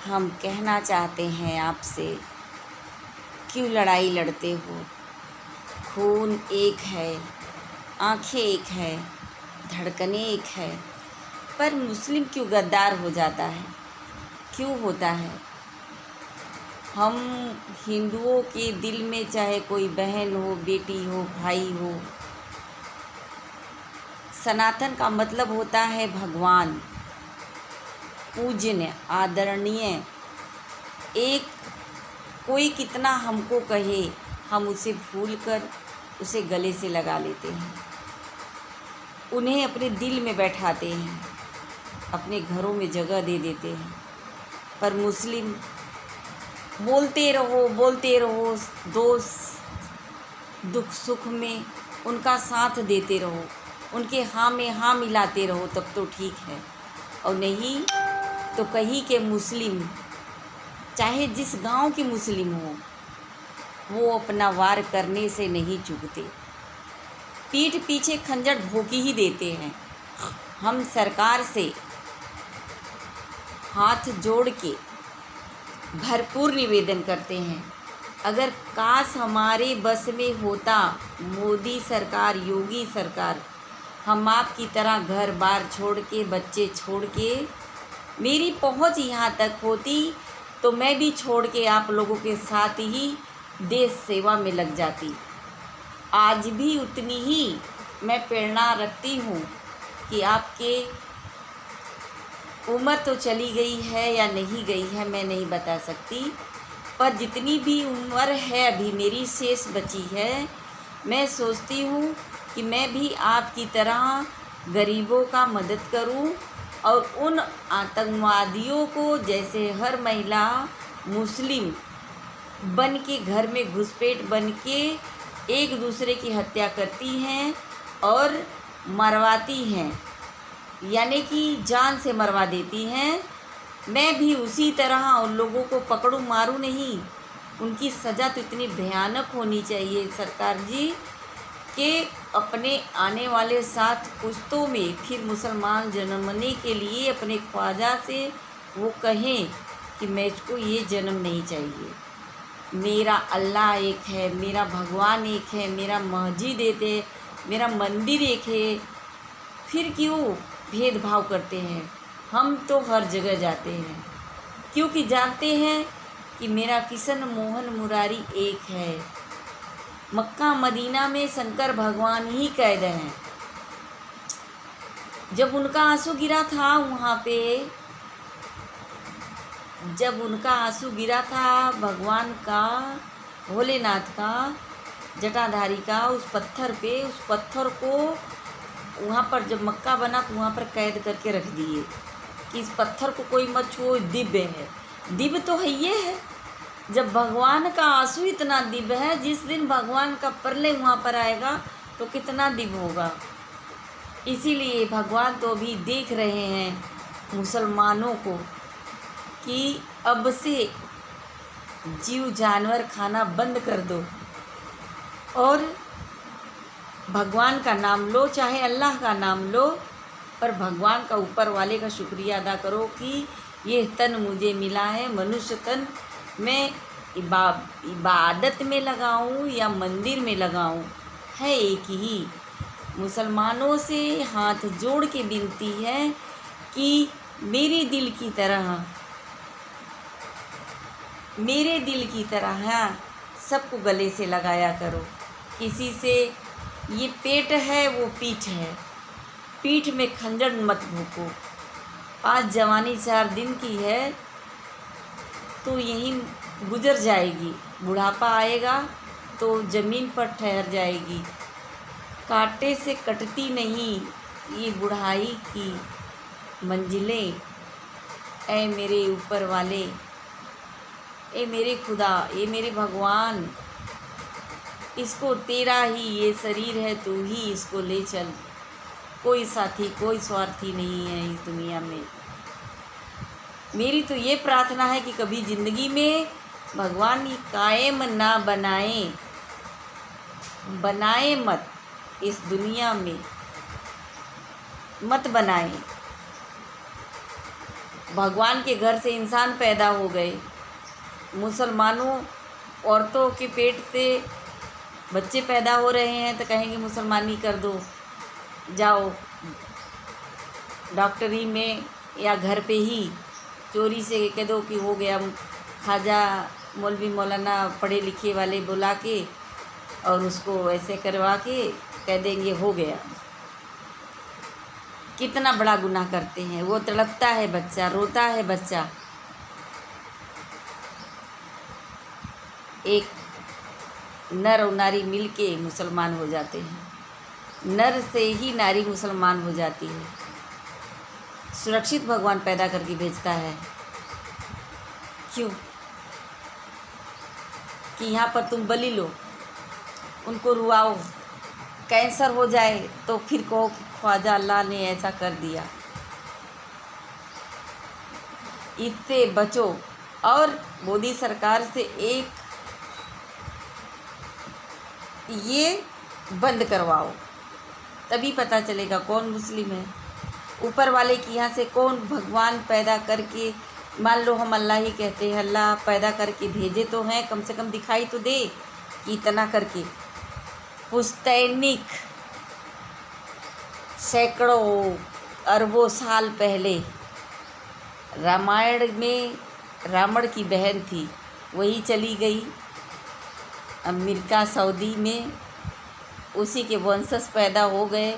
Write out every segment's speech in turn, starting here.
हम कहना चाहते हैं आपसे, क्यों लड़ाई लड़ते हो? खून एक है, आँखें एक है, धड़कनें एक है, पर मुस्लिम क्यों गद्दार हो जाता है? क्यों होता है? हम हिंदुओं के दिल में चाहे कोई बहन हो, बेटी हो, भाई हो, सनातन का मतलब होता है भगवान, पूजनीय, आदरणीय। एक कोई कितना हमको कहे, हम उसे भूलकर उसे गले से लगा लेते हैं, उन्हें अपने दिल में बैठाते हैं, अपने घरों में जगह दे देते हैं। पर मुस्लिम बोलते रहो, दोस्त दुख सुख में उनका साथ देते रहो, उनके हाँ में हाँ मिलाते रहो, तब तो ठीक है। और नहीं तो कहीं के मुस्लिम, चाहे जिस गांव के मुस्लिम हो, वो अपना वार करने से नहीं चूकते, पीठ पीछे खंजर भोंकी ही देते हैं। हम सरकार से हाथ जोड़ के भरपूर निवेदन करते हैं, अगर काश हमारे बस में होता, मोदी सरकार, योगी सरकार, हम आपकी तरह घर बार छोड़ के, बच्चे छोड़ के, मेरी पहुंच यहाँ तक होती तो मैं भी छोड़ के आप लोगों के साथ ही देश सेवा में लग जाती। आज भी उतनी ही मैं प्रेरणा रखती हूँ कि आपके उम्र तो चली गई है या नहीं गई है मैं नहीं बता सकती, पर जितनी भी उम्र है अभी मेरी शेष बची है, मैं सोचती हूँ कि मैं भी आपकी तरह गरीबों का मदद करूँ और उन आतंकवादियों को, जैसे हर महिला मुस्लिम बन के घर में घुसपैठ बन के एक दूसरे की हत्या करती हैं और मरवाती हैं, यानी कि जान से मरवा देती हैं, मैं भी उसी तरह उन लोगों को पकड़ूं, मारूं नहीं। उनकी सज़ा तो इतनी भयानक होनी चाहिए सरकार जी कि अपने आने वाले 7 पुश्तों में फिर मुसलमान जन्मने के लिए अपने ख्वाजा से वो कहें कि मुझको ये जन्म नहीं चाहिए। मेरा अल्लाह एक है, मेरा भगवान एक है, मेरा मस्जिद एक है, मेरा मंदिर एक है, फिर क्यों भेदभाव करते हैं? हम तो हर जगह जाते हैं, क्योंकि जानते हैं कि मेरा किशन मोहन मुरारी एक है। मक्का मदीना में शंकर भगवान ही कैद हैं। जब उनका आंसू गिरा था वहाँ पे, जब उनका आंसू गिरा था भगवान का, भोलेनाथ का, जटाधारी का, उस पत्थर पे, उस पत्थर को वहाँ पर जब मक्का बना तो वहाँ पर कैद करके रख दिए कि इस पत्थर को कोई मत छुओ, दिव्य है। दिव्य तो है ये है, जब भगवान का आंसू इतना दिव्य है, जिस दिन भगवान का प्रलय वहाँ पर आएगा तो कितना दिव्य होगा। इसीलिए भगवान तो अभी देख रहे हैं मुसलमानों को कि अब से जीव जानवर खाना बंद कर दो और भगवान का नाम लो, चाहे अल्लाह का नाम लो, पर भगवान का ऊपर वाले का शुक्रिया अदा करो कि ये तन मुझे मिला है, मनुष्य तन, मैं इबादत में लगाऊं या मंदिर में लगाऊं, है एक ही। मुसलमानों से हाथ जोड़ के विनती है कि मेरे दिल की तरह सबको गले से लगाया करो। किसी से ये पेट है वो पीठ है, पीठ में खंजर मत भोंको। आज जवानी 4 दिन की है तो यहीं गुजर जाएगी, बुढ़ापा आएगा तो ज़मीन पर ठहर जाएगी। कांटे से कटती नहीं ये बुढ़ाई की मंजिलें। ऐ मेरे ऊपर वाले, ए मेरे खुदा, ए मेरे भगवान, इसको तेरा ही ये शरीर है, तू ही इसको ले चल। कोई साथी, कोई स्वार्थी नहीं है इस दुनिया में। मेरी तो ये प्रार्थना है कि कभी ज़िंदगी में भगवान ये कायम ना बनाए मत, इस दुनिया में मत बनाए। भगवान के घर से इंसान पैदा हो गए। मुसलमानों औरतों के पेट से बच्चे पैदा हो रहे हैं तो कहेंगे मुसलमानी कर दो, जाओ डॉक्टरी में या घर पे ही चोरी से कह दो कि हो गया। ख्वाजा मौलवी मौलाना पढ़े लिखे वाले बुला के और उसको ऐसे करवा के कह देंगे हो गया। कितना बड़ा गुनाह करते हैं। वो तड़पता है बच्चा, रोता है बच्चा। एक नर और नारी मिलके मुसलमान हो जाते हैं। नर से ही नारी मुसलमान हो जाती है। सुरक्षित भगवान पैदा करके भेजता है। क्यों? कि यहाँ पर तुम बलि लो, उनको रुआओ, कैंसर हो जाए तो फिर कहो कि ख्वाजा अल्लाह ने ऐसा कर दिया। इससे बचो और मोदी सरकार से एक ये बंद करवाओ, तभी पता चलेगा कौन मुस्लिम है। ऊपर वाले के यहाँ से कौन भगवान पैदा करके, मान लो हम अल्लाह ही कहते हैं, अल्लाह पैदा करके भेजे तो हैं, कम से कम दिखाई तो दे कि इतना करके। पुस्तैनिक सैकड़ों अरबों साल पहले रामायण में रावण की बहन थी, वही चली गई अमेरिका सऊदी में, उसी के वंशज पैदा हो गए।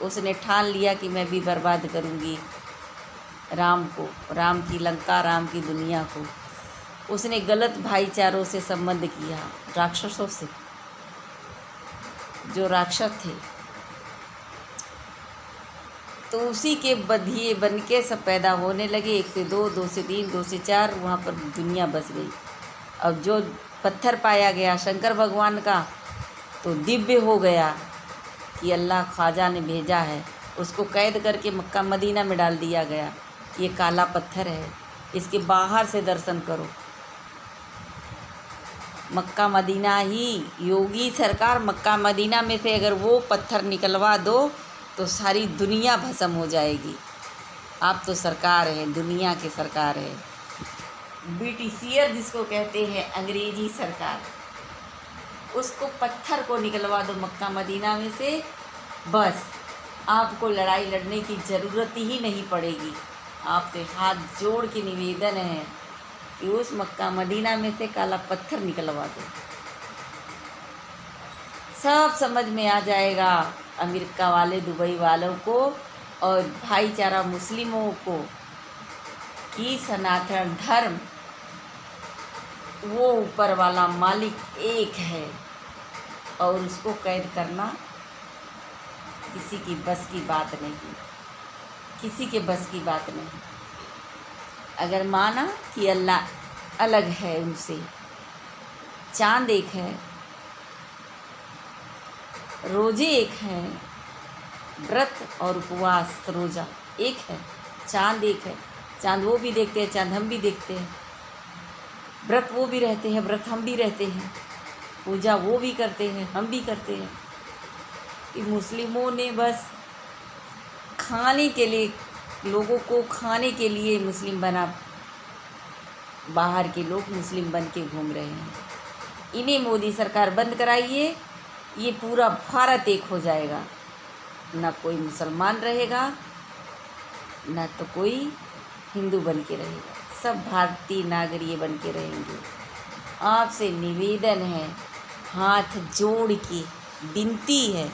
उसने ठान लिया कि मैं भी बर्बाद करूंगी राम को, राम की लंका, राम की दुनिया को। उसने गलत भाईचारों से संबंध किया, राक्षसों से, जो राक्षस थे। तो उसी के बधिए बन के सब पैदा होने लगे। 1 से 2, 2 से 3, 2 से 4, वहाँ पर दुनिया बस गई। अब जो पत्थर पाया गया शंकर भगवान का, तो दिव्य हो गया कि अल्लाह ख्वाजा ने भेजा है। उसको कैद करके मक्का मदीना में डाल दिया गया। ये काला पत्थर है, इसके बाहर से दर्शन करो। मक्का मदीना ही, योगी सरकार मक्का मदीना में से अगर वो पत्थर निकलवा दो तो सारी दुनिया भस्म हो जाएगी। आप तो सरकार है, दुनिया की सरकार है। ब्रिटिशियर जिसको कहते हैं, अंग्रेजी सरकार, उसको पत्थर को निकलवा दो मक्का मदीना में से, बस आपको लड़ाई लड़ने की ज़रूरत ही नहीं पड़ेगी। आपसे हाथ जोड़ के निवेदन है कि उस मक्का मदीना में से काला पत्थर निकलवा दो। सब समझ में आ जाएगा अमेरिका वाले, दुबई वालों को और भाईचारा मुस्लिमों को कि सनातन धर्म, वो ऊपर वाला मालिक एक है और उसको कैद करना किसी की बस की बात नहीं, किसी के बस की बात नहीं। अगर माना कि अल्लाह अलग है उनसे, चाँद एक है, रोजे एक हैं, व्रत और उपवास रोज़ा एक है, चाँद एक है। चाँद वो भी देखते हैं, चाँद हम भी देखते हैं। व्रत वो भी रहते हैं, व्रत हम भी रहते हैं। पूजा वो भी करते हैं, हम भी करते हैं। कि मुस्लिमों ने बस खाने के लिए, लोगों को खाने के लिए मुस्लिम बना, बाहर के लोग मुस्लिम बन के घूम रहे हैं। इन्हें मोदी सरकार बंद कराइए, ये पूरा भारत एक हो जाएगा। ना कोई मुसलमान रहेगा, ना तो कोई हिंदू बन के रहेगा, सब भारतीय नागरिक बन के रहेंगे। आपसे निवेदन है, हाथ जोड़ के विनती है,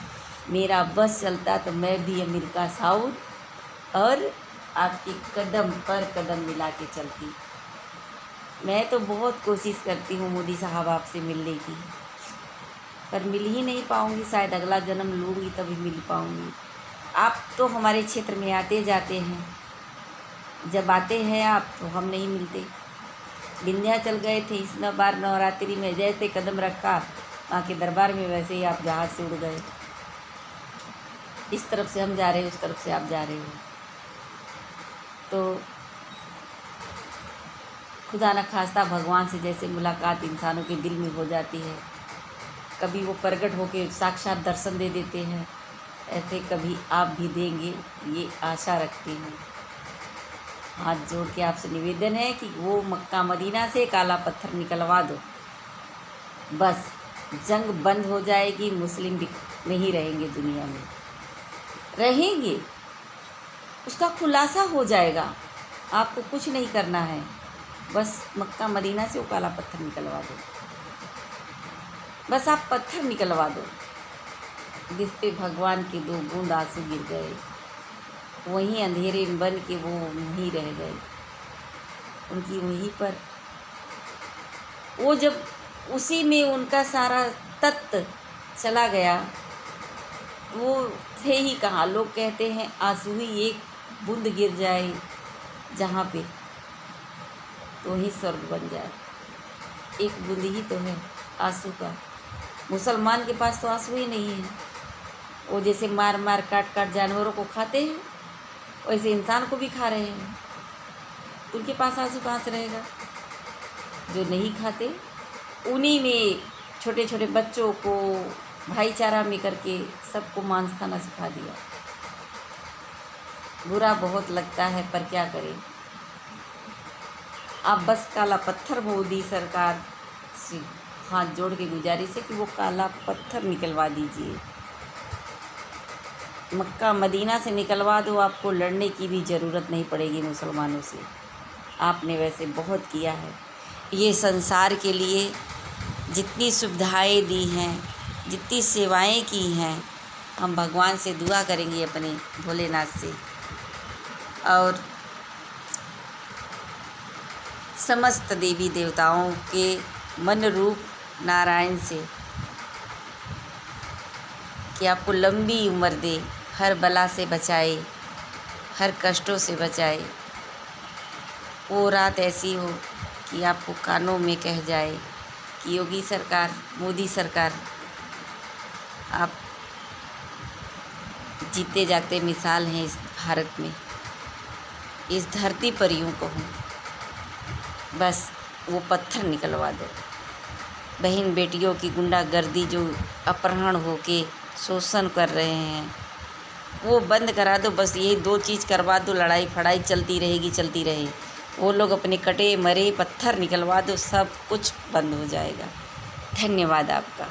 मेरा बस चलता तो मैं भी अमेरिका साउथ और आपके कदम पर कदम मिला के चलती। मैं तो बहुत कोशिश करती हूँ मोदी साहब आपसे मिलने की, पर मिल ही नहीं पाऊँगी। शायद अगला जन्म लूँगी तभी मिल पाऊँगी। आप तो हमारे क्षेत्र में आते जाते हैं, जब आते हैं आप तो हम नहीं मिलते। विंध्याचल गए थे इस बार नवरात्रि में, जैसे कदम रखा माँ के दरबार में, वैसे ही आप जहाज़ से उड़ गए। इस तरफ से हम जा रहे हैं, उस तरफ से आप जा रहे हो। तो खुदा न खास्ता भगवान से जैसे मुलाकात इंसानों के दिल में हो जाती है, कभी वो प्रकट होकर साक्षात दर्शन दे देते हैं, ऐसे कभी आप भी देंगे, ये आशा रखती हूँ। हाथ जोड़ के आपसे निवेदन है कि वो मक्का मदीना से काला पत्थर निकलवा दो। बस जंग बंद हो जाएगी, मुस्लिम भी नहीं रहेंगे दुनिया में, रहेंगे, उसका खुलासा हो जाएगा। आपको कुछ नहीं करना है, बस मक्का मदीना से वो काला पत्थर निकलवा दो। बस आप पत्थर निकलवा दो जिस पे भगवान के 2 बूंद आंसू गिर गए, वहीं अंधेरे में बन के वो वहीं रह गए। उनकी वहीं पर वो जब उसी में उनका सारा तत्व चला गया, वो थे ही कहाँ। लोग कहते हैं आंसू ही एक बूंद गिर जाए जहाँ पे, तो वहीं स्वर्ग बन जाए। एक बूंद ही तो है आंसू का। मुसलमान के पास तो आंसू ही नहीं है। वो जैसे मार मार काट काट जानवरों को खाते हैं, वैसे इंसान को भी खा रहे हैं। उनके पास आंसू कहाँ से रहेगा? जो नहीं खाते, उन्हीं में छोटे छोटे बच्चों को भाईचारा में करके सबको मांस खाना सिखा दिया। बुरा बहुत लगता है, पर क्या करें। आप बस काला पत्थर मोदी सरकार से हाथ जोड़ के गुजारिश है कि वो काला पत्थर निकलवा दीजिए, मक्का मदीना से निकलवा दो। आपको लड़ने की भी ज़रूरत नहीं पड़ेगी मुसलमानों से। आपने वैसे बहुत किया है, ये संसार के लिए जितनी सुविधाएं दी हैं, जितनी सेवाएं की हैं, हम भगवान से दुआ करेंगे अपने भोलेनाथ से और समस्त देवी देवताओं के मन रूप नारायण से कि आपको लंबी उम्र दे, हर बला से बचाए, हर कष्टों से बचाए। वो रात ऐसी हो कि आपको कानों में कह जाए कि योगी सरकार, मोदी सरकार, आप जीते जाते मिसाल हैं इस भारत में, इस धरती पर यूँ कहूँ। बस वो पत्थर निकलवा दो। बहन बेटियों की गुंडागर्दी जो अपहरण होके शोषण कर रहे हैं, वो बंद करा दो। बस यही 2 चीज़ करवा दो, लड़ाई फड़ाई चलती रहेगी, चलती रहे। वो लोग अपने कटे मरे पत्थर निकलवा दो, सब कुछ बंद हो जाएगा। धन्यवाद आपका।